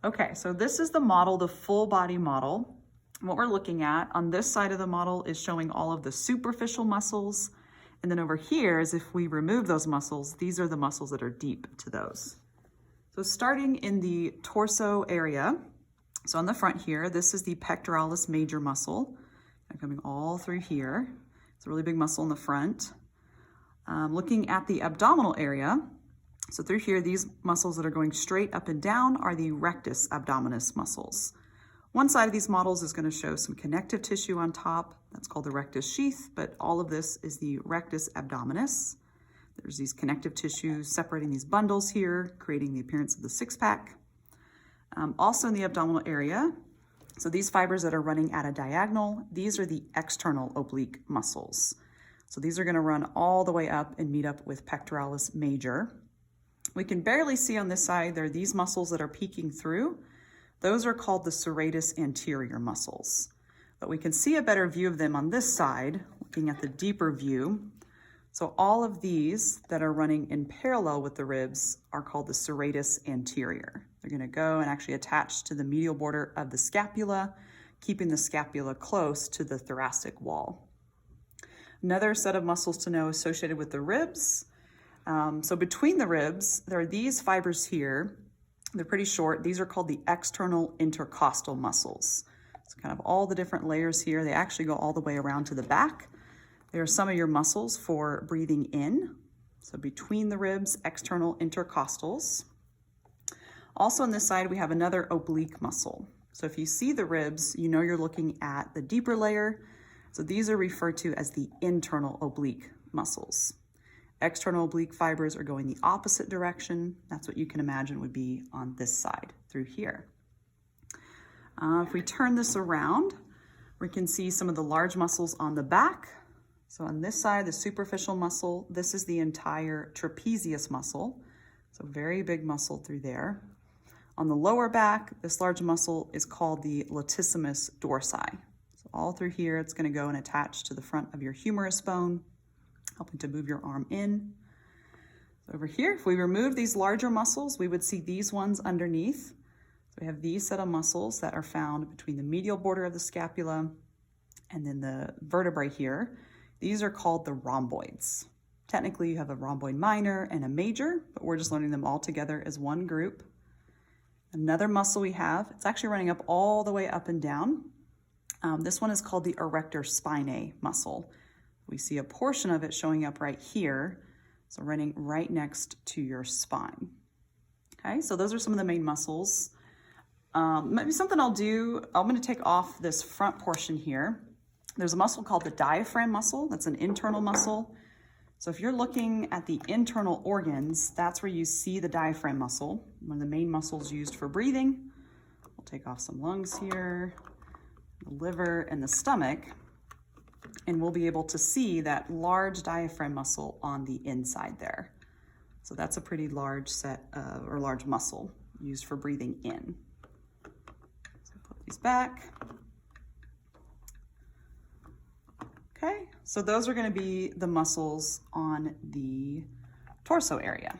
Okay, so this is the model, the full body model. What we're looking at on this side of the model is showing all of the superficial muscles. And then over here is if we remove those muscles, these are the muscles that are deep to those. So starting in the torso area, so on the front here, this is the pectoralis major muscle, coming all through here. It's a really big muscle in the front. Looking at the abdominal area, so through here, these muscles that are going straight up and down are the rectus abdominis muscles. One side of these models is going to show some connective tissue on top. That's called the rectus sheath, but all of this is the rectus abdominis. There's these connective tissues separating these bundles here, creating the appearance of the six-pack. Also in the abdominal area, so these fibers that are running at a diagonal, these are the external oblique muscles. So these are going to run all the way up and meet up with pectoralis major. We can barely see on this side, there are these muscles that are peeking through. Those are called the serratus anterior muscles. But we can see a better view of them on this side, looking at the deeper view. So all of these that are running in parallel with the ribs are called the serratus anterior. They're going to go and actually attach to the medial border of the scapula, keeping the scapula close to the thoracic wall. Another set of muscles to know associated with the ribs. So between the ribs, there are these fibers here. They're pretty short. These are called the external intercostal muscles. So kind of all the different layers here, they actually go all the way around to the back. There are some of your muscles for breathing in. So between the ribs, external intercostals. Also on this side, we have another oblique muscle. So if you see the ribs, you know you're looking at the deeper layer. So these are referred to as the internal oblique muscles. External oblique fibers are going the opposite direction. That's what you can imagine would be on this side through here. If we turn this around, we can see some of the large muscles on the back. So on this side, the superficial muscle, this is the entire trapezius muscle. So very big muscle through there. On the lower back, this large muscle is called the Latissimus Dorsi. So all through here, it's going to go and attach to the front of your humerus bone, helping to move your arm in. So over here, if we remove these larger muscles, we would see these ones underneath. So we have these set of muscles that are found between the medial border of the scapula and then the vertebrae here. These are called the rhomboids. Technically, you have a rhomboid minor and a major, but we're just learning them all together as one group. Another muscle we have, it's actually running up all the way up and down. This one is called the Erector Spinae muscle. We see a portion of it showing up right here, so running right next to your spine. Okay, so those are some of the main muscles. Maybe something I'll do, I'm going to take off this front portion here. There's a muscle called the diaphragm muscle. That's an internal muscle. So if you're looking at the internal organs, that's where you see the diaphragm muscle, one of the main muscles used for breathing. We'll take off some lungs here, the liver, and the stomach. And we'll be able to see that large diaphragm muscle on the inside there. So that's a pretty large set of, or large muscle used for breathing in. So put these back. Okay, so those are going to be the muscles on the torso area.